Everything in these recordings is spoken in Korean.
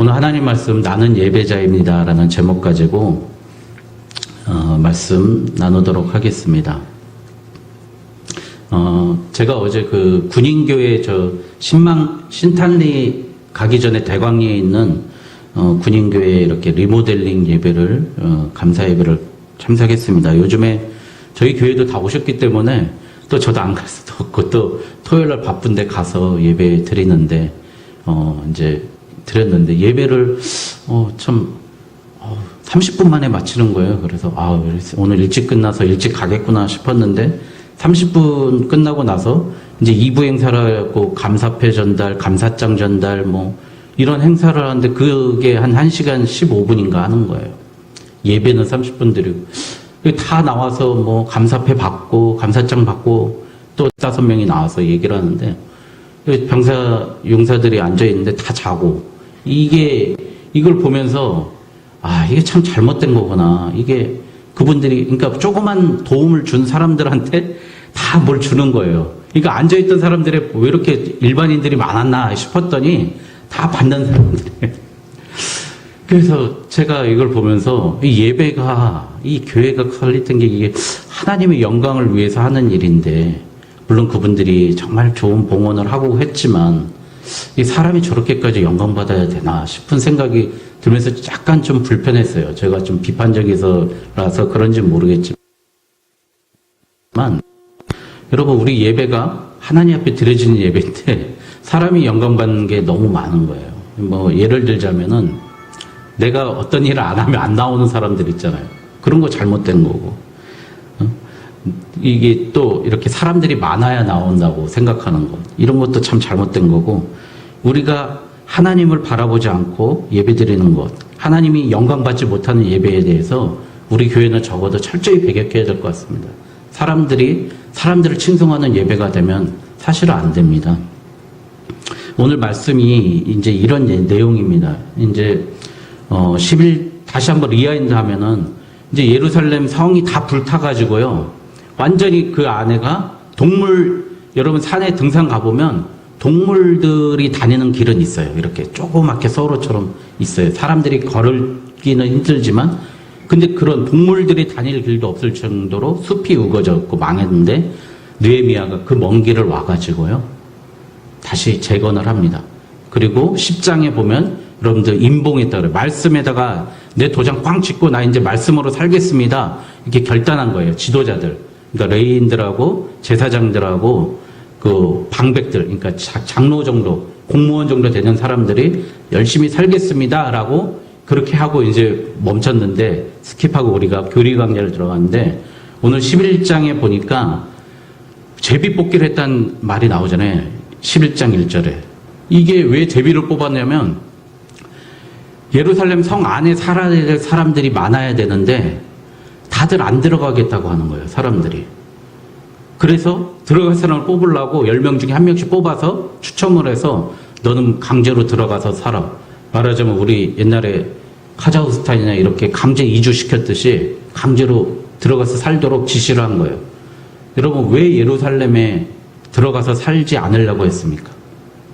오늘 하나님 말씀 나는 예배자입니다 라는 제목 가지고 말씀 나누도록 하겠습니다. 제가 어제 그 군인교회 신탄리 가기 전에 대광리에 있는 군인교회 이렇게 리모델링 예배를 감사 예배를 참석했습니다. 요즘에 저희 교회도 다 오셨기 때문에 또 저도 안 갈 수도 없고 또 토요일날 바쁜데 가서 예배 드리는데 이제 드렸는데 예배를 참 30분 만에 마치는 거예요. 그래서 오늘 일찍 끝나서 일찍 가겠구나 싶었는데 30분 끝나고 나서 이제 2부 행사를 하고 감사패 전달, 감사장 전달 뭐 이런 행사를 하는데 그게 한 1시간 15분인가 하는 거예요. 예배는 30분 드리고 다 나와서 뭐 감사패 받고 감사장 받고 또 5명이 나와서 얘기를 하는데 병사 용사들이 앉아 있는데 다 자고 이걸 보면서 이게 참 잘못된 거구나. 이게 그분들이 그러니까 조그만 도움을 준 사람들한테 다 뭘 주는 거예요. 그러니까 앉아 있던 사람들이 왜 이렇게 일반인들이 많았나 싶었더니 다 받는 사람들이에요. 그래서 제가 이걸 보면서 이 예배가 이 교회가 설립된 게 이게 하나님의 영광을 위해서 하는 일인데 물론 그분들이 정말 좋은 봉헌을 하고 했지만 이 사람이 저렇게까지 영광 받아야 되나 싶은 생각이 들면서 약간 좀 불편했어요. 제가 좀 비판적이라서 그런지 모르겠지만 여러분 우리 예배가 하나님 앞에 드려지는 예배인데 사람이 영광 받는 게 너무 많은 거예요. 뭐 예를 들자면은 내가 어떤 일을 안 하면 안 나오는 사람들 있잖아요. 그런 거 잘못된 거고 이게 또 이렇게 사람들이 많아야 나온다고 생각하는 것 이런 것도 참 잘못된 거고 우리가 하나님을 바라보지 않고 예배드리는 것 하나님이 영광받지 못하는 예배에 대해서 우리 교회는 적어도 철저히 배격해야 될 것 같습니다. 사람들을 칭송하는 예배가 되면 사실은 안 됩니다. 오늘 말씀이 이제 이런 내용입니다. 이제 10일 다시 한번 리와인드 하면은 이제 예루살렘 성이 다 불타가지고요. 완전히 그 안에가 여러분 산에 등산 가보면 동물들이 다니는 길은 있어요. 이렇게 조그맣게 서로처럼 있어요. 사람들이 걸기는 힘들지만 근데 그런 동물들이 다닐 길도 없을 정도로 숲이 우거졌고 망했는데 느헤미야가 그 먼 길을 와가지고요. 다시 재건을 합니다. 그리고 10장에 보면 여러분들 임봉했다 그래요. 말씀에다가 내 도장 꽝 찍고 나 이제 말씀으로 살겠습니다. 이렇게 결단한 거예요. 지도자들. 그러니까 레위인들하고 제사장들하고 그 방백들, 그러니까 장로 정도, 공무원 정도 되는 사람들이 열심히 살겠습니다라고 그렇게 하고 이제 멈췄는데 스킵하고 우리가 교리 강좌를 들어갔는데 오늘 11장에 보니까 제비뽑기를 했다는 말이 나오잖아요. 11장 1절에. 이게 왜 제비를 뽑았냐면 예루살렘 성 안에 살아야 될 사람들이 많아야 되는데 다들 안 들어가겠다고 하는 거예요. 사람들이. 그래서 들어갈 사람을 뽑으려고 10명 중에 1명씩 뽑아서 추첨을 해서 너는 강제로 들어가서 살아. 말하자면 우리 옛날에 카자흐스탄이나 이렇게 강제 이주시켰듯이 강제로 들어가서 살도록 지시를 한 거예요. 여러분 왜 예루살렘에 들어가서 살지 않으려고 했습니까?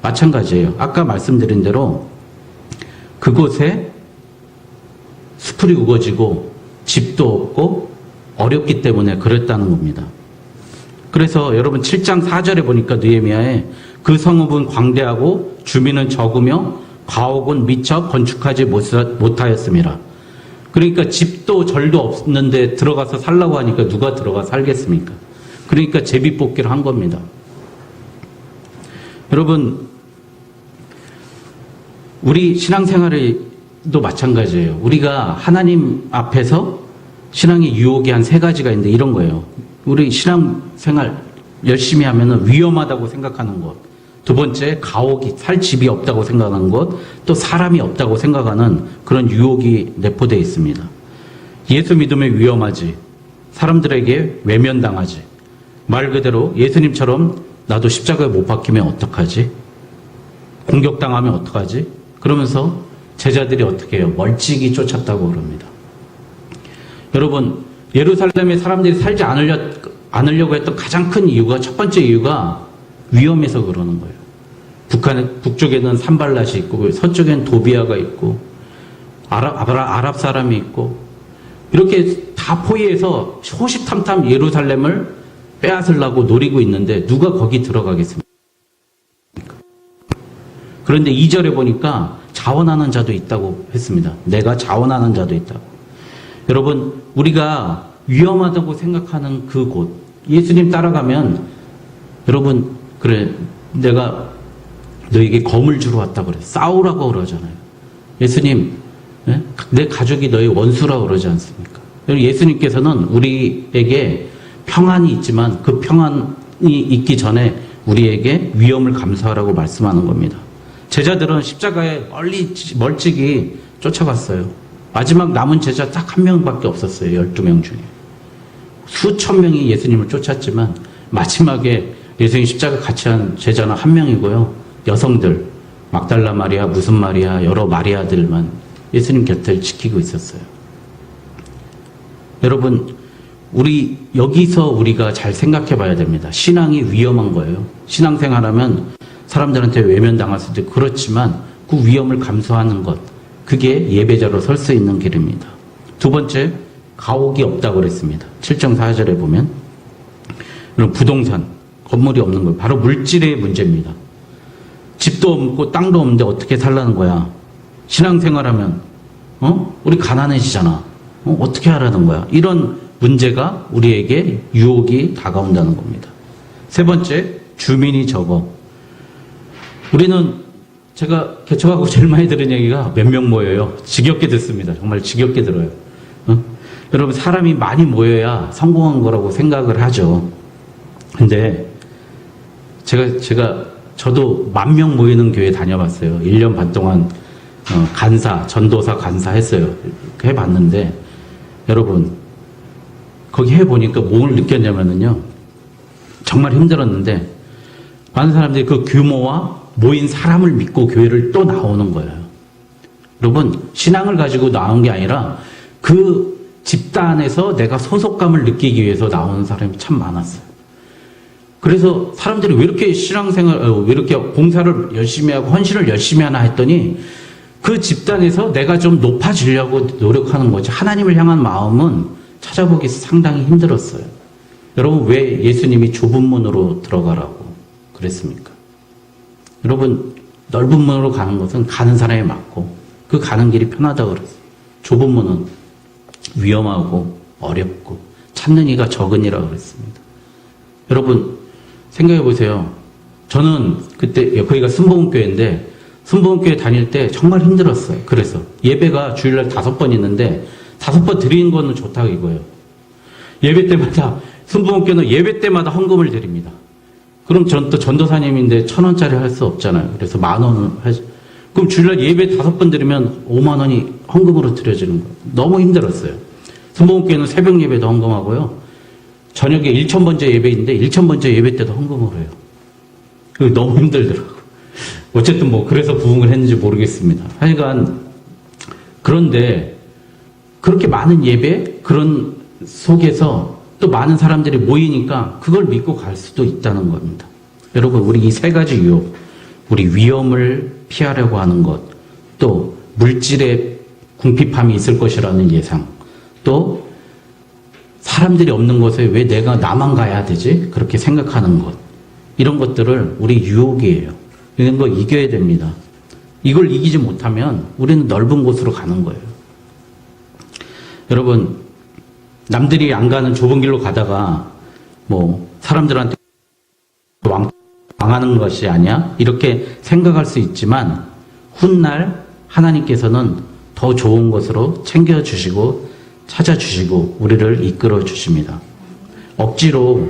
마찬가지예요. 아까 말씀드린 대로 그곳에 숲이 우거지고 집도 없고 어렵기 때문에 그랬다는 겁니다. 그래서 여러분 7장 4절에 보니까 느헤미야에 그 성읍은 광대하고 주민은 적으며 가옥은 미처 건축하지 못하였습니다. 그러니까 집도 절도 없는데 들어가서 살라고 하니까 누가 들어가 살겠습니까? 그러니까 제비뽑기를 한 겁니다. 여러분 우리 신앙생활에도 마찬가지예요. 우리가 하나님 앞에서 신앙의 유혹이 한 3가지가 있는데 이런 거예요. 우리 신앙생활 열심히 하면 위험하다고 생각하는 것. 2번째, 가옥이 살 집이 없다고 생각하는 것. 또 사람이 없다고 생각하는 그런 유혹이 내포되어 있습니다. 예수 믿으면 위험하지. 사람들에게 외면당하지. 말 그대로 예수님처럼 나도 십자가에 못 박히면 어떡하지? 공격당하면 어떡하지? 그러면서 제자들이 어떻게 해요? 멀찍이 쫓았다고 그럽니다. 여러분 예루살렘에 사람들이 살지 않으려고 했던 가장 큰 이유가 첫 번째 이유가 위험해서 그러는 거예요. 북쪽에는 산발랏이 있고 서쪽에는 도비아가 있고 아랍 사람이 있고 이렇게 다 포위해서 호시탐탐 예루살렘을 빼앗으려고 노리고 있는데 누가 거기 들어가겠습니까? 그런데 2절에 보니까 자원하는 자도 있다고 했습니다. 내가 자원하는 자도 있다고. 여러분, 우리가 위험하다고 생각하는 그 곳, 예수님 따라가면, 여러분, 그래, 내가 너에게 검을 주러 왔다고 그래. 싸우라고 그러잖아요. 예수님, 내 가족이 너의 원수라고 그러지 않습니까? 예수님께서는 우리에게 평안이 있지만 그 평안이 있기 전에 우리에게 위험을 감수하라고 말씀하는 겁니다. 제자들은 십자가에 멀찍이 쫓아갔어요. 마지막 남은 제자 딱 한 명밖에 없었어요. 12명 중에. 수천 명이 예수님을 쫓았지만 마지막에 예수님 십자가 같이 한 제자는 한 명이고요. 여성들, 막달라 마리아, 무슨 마리아, 여러 마리아들만 예수님 곁을 지키고 있었어요. 여러분, 여기서 우리가 잘 생각해 봐야 됩니다. 신앙이 위험한 거예요. 신앙생활하면 사람들한테 외면당할 수도 있고 그렇지만 그 위험을 감수하는 것, 그게 예배자로 설 수 있는 길입니다. 두 번째, 가옥이 없다고 그랬습니다. 7장 4절에 보면 부동산, 건물이 없는 거예요. 바로 물질의 문제입니다. 집도 없고 땅도 없는데 어떻게 살라는 거야. 신앙생활하면 우리 가난해지잖아. 어떻게 하라는 거야. 이런 문제가 우리에게 유혹이 다가온다는 겁니다. 세 번째, 주민이 적어. 우리는 제가 개척하고 제일 많이 들은 얘기가 몇 명 모여요. 지겹게 듣습니다. 정말 지겹게 들어요. 여러분, 사람이 많이 모여야 성공한 거라고 생각을 하죠. 근데 저도 10,000명 모이는 교회 다녀봤어요. 1년 반 동안 전도사 간사 했어요. 해봤는데 여러분, 거기 해보니까 뭘 느꼈냐면요, 정말 힘들었는데 많은 사람들이 그 규모와 모인 사람을 믿고 교회를 또 나오는 거예요. 여러분, 신앙을 가지고 나온 게 아니라 그 집단에서 내가 소속감을 느끼기 위해서 나오는 사람이 참 많았어요. 그래서 사람들이 왜 이렇게 왜 이렇게 봉사를 열심히 하고 헌신을 열심히 하나 했더니 그 집단에서 내가 좀 높아지려고 노력하는 거지. 하나님을 향한 마음은 찾아보기 상당히 힘들었어요. 여러분, 왜 예수님이 좁은 문으로 들어가라고 그랬습니까? 여러분, 넓은 문으로 가는 것은 가는 사람이 맞고 그 가는 길이 편하다고 그랬어요. 좁은 문은 위험하고 어렵고 찾는 이가 적은 이라고 그랬습니다. 여러분, 생각해 보세요. 저는 그때 거기가 순복음교회인데 순복음교회 다닐 때 정말 힘들었어요. 그래서 예배가 주일날 5번 있는데 5번 드리는 거는 좋다고 이거예요. 예배 때마다 순복음교회는 예배 때마다 헌금을 드립니다. 그럼 전 또 전도사님인데 1,000원짜리 할 수 없잖아요. 그래서 10,000원을 하죠. 그럼 주일날 예배 5번 드리면 5만 원이 헌금으로 드려지는 거예요. 너무 힘들었어요. 순복음교회는 새벽 예배도 헌금하고요. 저녁에 1,000번째 예배인데 1,000번째 예배 때도 헌금을 해요. 그게 너무 힘들더라고요. 어쨌든 그래서 부흥을 했는지 모르겠습니다. 하여간 그런데 그렇게 많은 예배, 그런 속에서 또 많은 사람들이 모이니까 그걸 믿고 갈 수도 있다는 겁니다. 여러분, 우리 이 세 가지 유혹, 우리 위험을 피하려고 하는 것, 또 물질의 궁핍함이 있을 것이라는 예상, 또 사람들이 없는 곳에 왜 내가 나만 가야 되지? 그렇게 생각하는 것, 이런 것들을 우리 유혹이에요. 이런 거 이겨야 됩니다. 이걸 이기지 못하면 우리는 넓은 곳으로 가는 거예요. 여러분, 남들이 안 가는 좁은 길로 가다가 사람들한테 망하는 것이 아니야? 이렇게 생각할 수 있지만 훗날 하나님께서는 더 좋은 것으로 챙겨주시고 찾아주시고 우리를 이끌어 주십니다. 억지로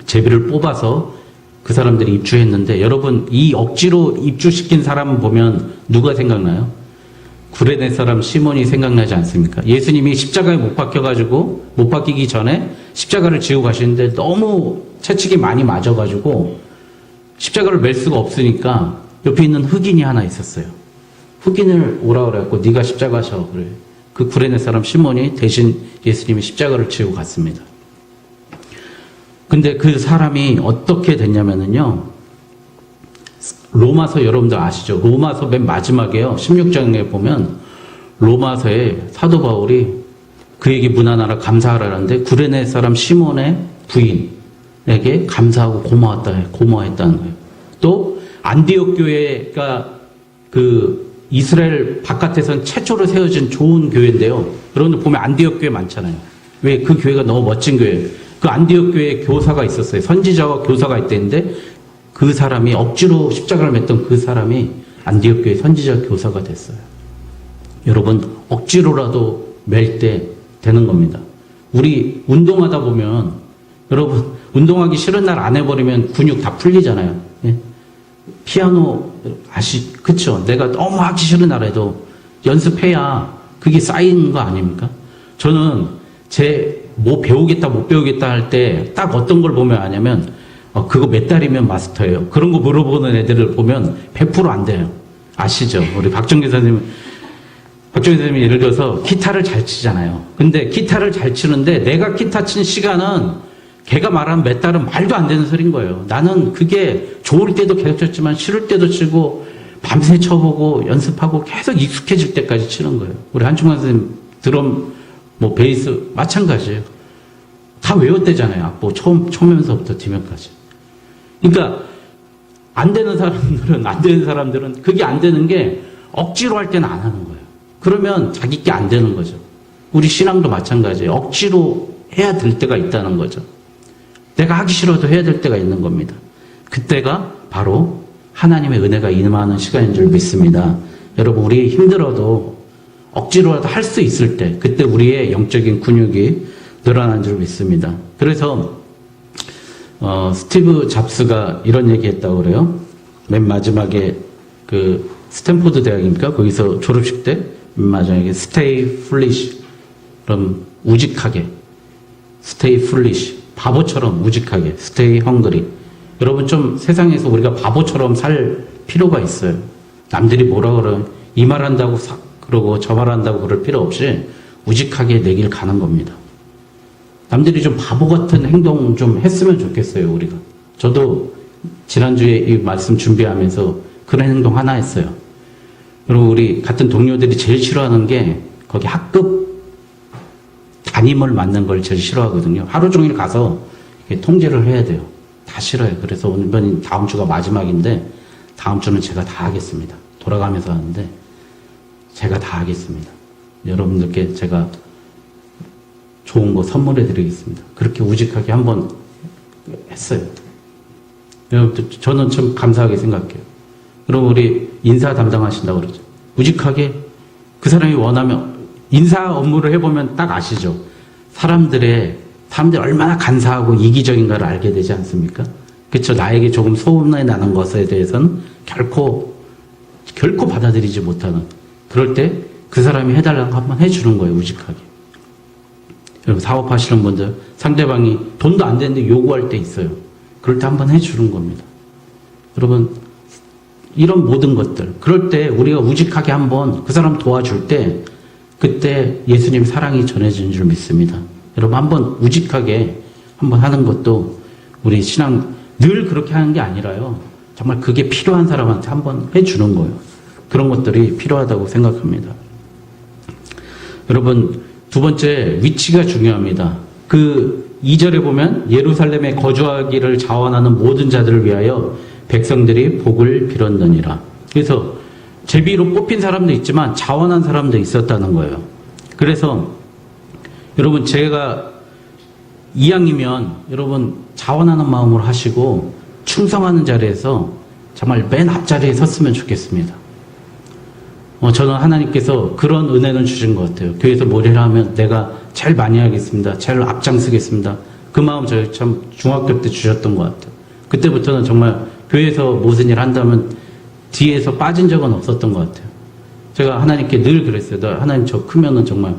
제비를 뽑아서 그 사람들이 입주했는데, 여러분, 이 억지로 입주시킨 사람 보면 누가 생각나요? 구레네 사람 시몬이 생각나지 않습니까? 예수님이 십자가에 못 박히기 전에 십자가를 지고 가시는데 너무 채찍이 많이 맞아가지고 십자가를 맬 수가 없으니까 옆에 있는 흑인이 하나 있었어요. 흑인을 오라 그래갖고 네가 십자가 져 그래. 그 구레네 사람 시몬이 대신 예수님이 십자가를 지고 갔습니다. 근데 그 사람이 어떻게 됐냐면요, 로마서 여러분들 아시죠? 로마서 맨 마지막에요. 16장에 보면 로마서에 사도 바울이 그에게 문안하라 감사하라는데 구레네 사람 시몬의 부인에게 감사하고 고마워했다는 거예요. 또 안디옥 교회가 그 이스라엘 바깥에선 최초로 세워진 좋은 교회인데요. 여러분들 보면 안디옥 교회 많잖아요. 왜? 그 교회가 너무 멋진 교회예요. 그 안디옥 교회에 교사가 있었어요. 선지자와 교사가 있었는데 그 사람이 억지로 십자가를 맸던 그 사람이 안디옥 교회 선지자 교사가 됐어요. 여러분 억지로라도 맬 때 되는 겁니다. 우리 운동하다 보면 여러분 운동하기 싫은 날 안 해버리면 근육 다 풀리잖아요. 예? 피아노 그쵸? 내가 너무 하기 싫은 날 해도 연습해야 그게 쌓이는 거 아닙니까? 저는 뭐 배우겠다 못 배우겠다 할 때 딱 어떤 걸 보면 아냐면 그거 몇 달이면 마스터예요. 그런 거 물어보는 애들을 보면 100% 안 돼요. 아시죠? 우리 박정기 선생님이 예를 들어서 기타를 잘 치잖아요. 근데 기타를 잘 치는데 내가 기타 친 시간은 걔가 말한 몇 달은 말도 안 되는 소린 거예요. 나는 그게 좋을 때도 계속 쳤지만 싫을 때도 치고 밤새 쳐보고 연습하고 계속 익숙해질 때까지 치는 거예요. 우리 한충환 선생님 드럼, 베이스 마찬가지예요. 다 외웠대잖아요. 악보 처음에서부터 뒤면까지. 그러니까 안 되는 사람들은 그게 안 되는 게 억지로 할 때는 안 하는 거예요. 그러면 자기 게 안 되는 거죠. 우리 신앙도 마찬가지예요. 억지로 해야 될 때가 있다는 거죠. 내가 하기 싫어도 해야 될 때가 있는 겁니다. 그때가 바로 하나님의 은혜가 임하는 시간인 줄 믿습니다. 여러분 우리 힘들어도 억지로라도 할 수 있을 때 그때 우리의 영적인 근육이 늘어난 줄 믿습니다. 그래서 스티브 잡스가 이런 얘기 했다고 그래요. 맨 마지막에 그 스탠포드 대학입니까? 거기서 졸업식 때 맨 마지막에 stay foolish 그럼 우직하게 stay foolish 바보처럼 우직하게 stay hungry. 여러분 좀 세상에서 우리가 바보처럼 살 필요가 있어요. 남들이 뭐라 그러면 이 말 한다고 그러고 저 말 한다고 그럴 필요 없이 우직하게 내 길 가는 겁니다. 남들이 좀 바보 같은 행동 좀 했으면 좋겠어요, 우리가. 저도 지난주에 이 말씀 준비하면서 그런 행동 하나 했어요. 여러분, 우리 같은 동료들이 제일 싫어하는 게 거기 학급 담임을 맡는 걸 제일 싫어하거든요. 하루 종일 가서 이렇게 통제를 해야 돼요. 다 싫어요. 그래서 이번 다음 주가 마지막인데 다음 주는 제가 다 하겠습니다. 돌아가면서 하는데 제가 다 하겠습니다. 여러분들께 제가 좋은 거 선물해 드리겠습니다. 그렇게 우직하게 한번 했어요. 여러분, 저는 참 감사하게 생각해요. 여러분, 우리 인사 담당하신다고 그러죠. 우직하게 그 사람이 원하면 인사 업무를 해보면 딱 아시죠? 사람들이 얼마나 간사하고 이기적인가를 알게 되지 않습니까? 그렇죠. 나에게 조금 소문이 나는 것에 대해서는 결코 받아들이지 못하는. 그럴 때 그 사람이 해달라는 거 한번 해주는 거예요. 우직하게. 여러분, 사업하시는 분들 상대방이 돈도 안 되는데 요구할 때 있어요. 그럴 때 한번 해주는 겁니다. 여러분, 이런 모든 것들 그럴 때 우리가 우직하게 한번 그 사람 도와줄 때 그때 예수님 사랑이 전해지는 줄 믿습니다. 여러분, 한번 우직하게 한번 하는 것도 우리 신앙 늘 그렇게 하는 게 아니라요. 정말 그게 필요한 사람한테 한번 해주는 거예요. 그런 것들이 필요하다고 생각합니다. 여러분, 두 번째, 위치가 중요합니다. 그 2절에 보면 예루살렘에 거주하기를 자원하는 모든 자들을 위하여 백성들이 복을 빌었느니라. 그래서 제비로 뽑힌 사람도 있지만 자원한 사람도 있었다는 거예요. 그래서 여러분, 제가 이왕이면 여러분 자원하는 마음으로 하시고 충성하는 자리에서 정말 맨 앞자리에 섰으면 좋겠습니다. 저는 하나님께서 그런 은혜는 주신 것 같아요. 교회에서 뭐를 하면 내가 제일 많이 하겠습니다. 제일 앞장서겠습니다. 그 마음 저희 참 중학교 때 주셨던 것 같아요. 그때부터는 정말 교회에서 무슨 일 한다면 뒤에서 빠진 적은 없었던 것 같아요. 제가 하나님께 늘 그랬어요. 하나님 저 크면은 정말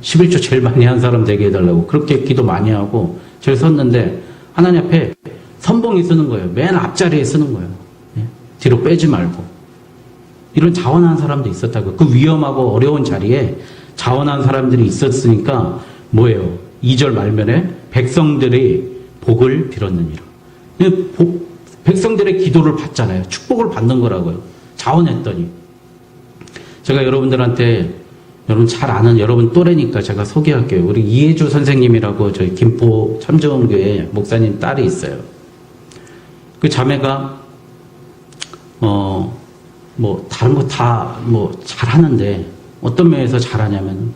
11조 제일 많이 한 사람 되게 해달라고 그렇게 기도 많이 하고 저기 섰는데 하나님 앞에 선봉이 쓰는 거예요. 맨 앞자리에 쓰는 거예요. 뒤로 빼지 말고. 이런 자원한 사람도 있었다고. 그 위험하고 어려운 자리에 자원한 사람들이 있었으니까 뭐예요? 2절 말면에 백성들이 복을 빌었느니라. 백성들의 기도를 받잖아요. 축복을 받는 거라고요. 자원했더니. 제가 여러분들한테 여러분 잘 아는 여러분 또래니까 제가 소개할게요. 우리 이혜주 선생님이라고 저희 김포 참정원교회 목사님 딸이 있어요. 그 자매가 뭐 다른 거 다 뭐 잘하는데 어떤 면에서 잘하냐면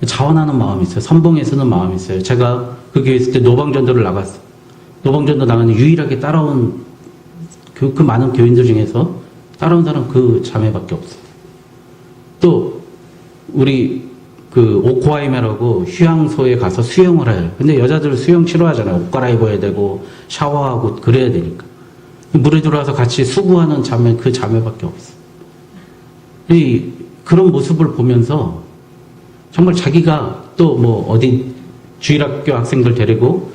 자원하는 마음이 있어요. 선봉에 서는 마음이 있어요. 제가 그 교회 있을 때 노방전도를 나갔어요. 노방전도 나가는 유일하게 따라온 그 많은 교인들 중에서 따라온 사람 그 자매밖에 없어요. 또 우리 그 오코아이메라고 휴양소에 가서 수영을 해요. 근데 여자들 수영 싫어하잖아요. 옷 갈아입어야 되고 샤워하고 그래야 되니까. 물에 들어와서 같이 수구하는 자매, 그 자매밖에 없어요. 그런 모습을 보면서 정말 자기가 또 뭐 어디 주일학교 학생들 데리고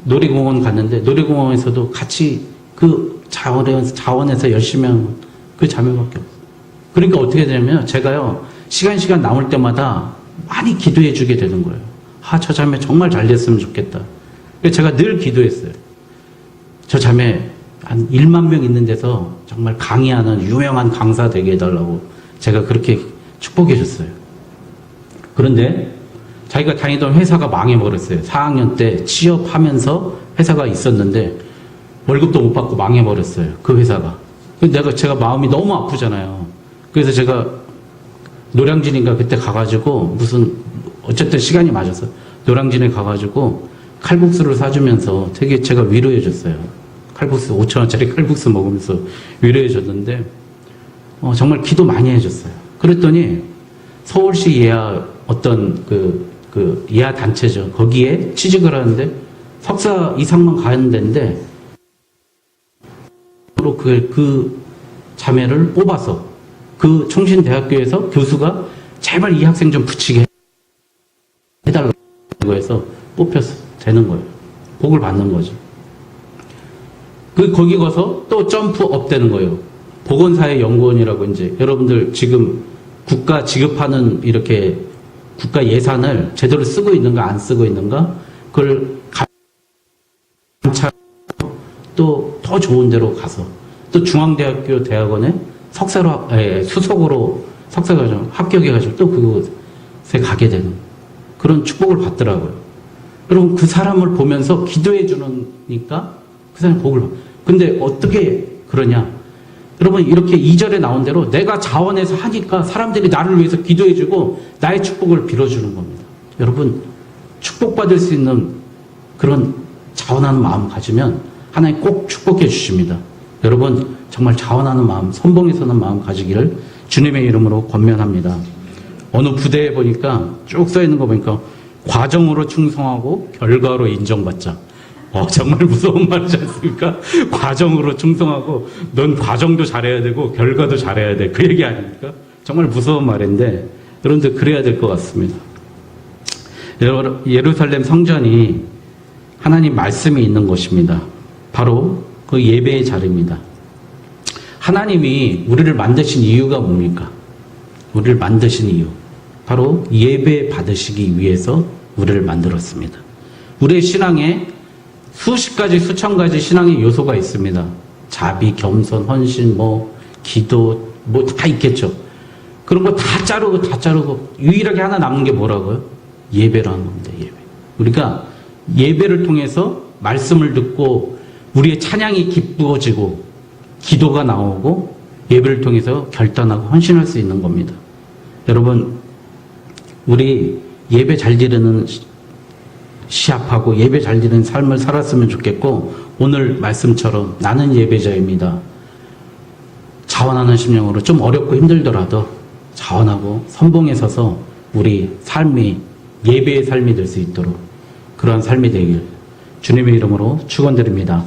놀이공원 갔는데 놀이공원에서도 같이 그 자원에서 열심히 하는 그 자매밖에 없어요. 그러니까 어떻게 되냐면 제가요 시간 나올 때마다 많이 기도해 주게 되는 거예요. 저 자매 정말 잘 됐으면 좋겠다. 그래서 제가 늘 기도했어요. 저 자매 한 1만 명 있는 데서 정말 강의하는 유명한 강사 되게 해달라고 제가 그렇게 축복해 줬어요. 그런데 자기가 다니던 회사가 망해버렸어요. 4학년 때 취업하면서 회사가 있었는데 월급도 못 받고 망해버렸어요. 그 회사가. 제가 마음이 너무 아프잖아요. 그래서 제가 노량진인가 그때 가가지고 어쨌든 시간이 맞아서 노량진에 가가지고 칼국수를 사주면서 되게 제가 위로해 줬어요. 칼국수 5,000원짜리 칼국수 먹으면서 위로해 줬는데 정말 기도 많이 해줬어요. 그랬더니 서울시 예하 어떤 그 예하 단체죠. 거기에 취직을 하는데 석사 이상만 가는 데인데 그 자매를 뽑아서 그 총신대학교에서 교수가 제발 이 학생 좀 붙이게 해달라고 해서 뽑혀서 되는 거예요. 복을 받는 거죠. 거기 가서 또 점프업 되는 거예요. 보건사회연구원이라고 이제 여러분들 지금 국가 지급하는 이렇게 국가 예산을 제대로 쓰고 있는가 안 쓰고 있는가 그걸 감찰 또 더 좋은 데로 가서 또 중앙대학교 대학원에 수석으로 석사과정 합격해가지고 또 그곳에 가게 되는 그런 축복을 받더라고요. 여러분 그 사람을 보면서 기도해 주니까 그 사람이 복을 받아요. 근데 어떻게 그러냐? 여러분 이렇게 2절에 나온 대로 내가 자원해서 하니까 사람들이 나를 위해서 기도해 주고 나의 축복을 빌어주는 겁니다. 여러분 축복받을 수 있는 그런 자원하는 마음 가지면 하나님 꼭 축복해 주십니다. 여러분 정말 자원하는 마음, 선봉에 서는 마음 가지기를 주님의 이름으로 권면합니다. 어느 부대에 보니까 쭉 써있는 거 보니까 과정으로 충성하고 결과로 인정받자. 정말 무서운 말이지 않습니까? 과정으로 충성하고 넌 과정도 잘해야 되고 결과도 잘해야 돼. 그 얘기 아닙니까? 정말 무서운 말인데 여러분들 그래야 될 것 같습니다. 예루살렘 성전이 하나님 말씀이 있는 곳입니다. 바로 그 예배의 자리입니다. 하나님이 우리를 만드신 이유가 뭡니까? 우리를 만드신 이유. 바로 예배 받으시기 위해서 우리를 만들었습니다. 우리의 신앙에 수십 가지, 수천 가지 신앙의 요소가 있습니다. 자비, 겸손, 헌신, 기도, 다 있겠죠. 그런 거 다 자르고, 유일하게 하나 남는 게 뭐라고요? 예배라는 겁니다, 예배. 우리가 예배를 통해서 말씀을 듣고, 우리의 찬양이 기쁘어지고, 기도가 나오고, 예배를 통해서 결단하고 헌신할 수 있는 겁니다. 여러분, 우리 예배 잘 드리는 시합하고 예배 잘 드리는 삶을 살았으면 좋겠고 오늘 말씀처럼 나는 예배자입니다. 자원하는 심령으로 좀 어렵고 힘들더라도 자원하고 선봉에 서서 우리 삶이 예배의 삶이 될 수 있도록 그러한 삶이 되길 주님의 이름으로 축원드립니다.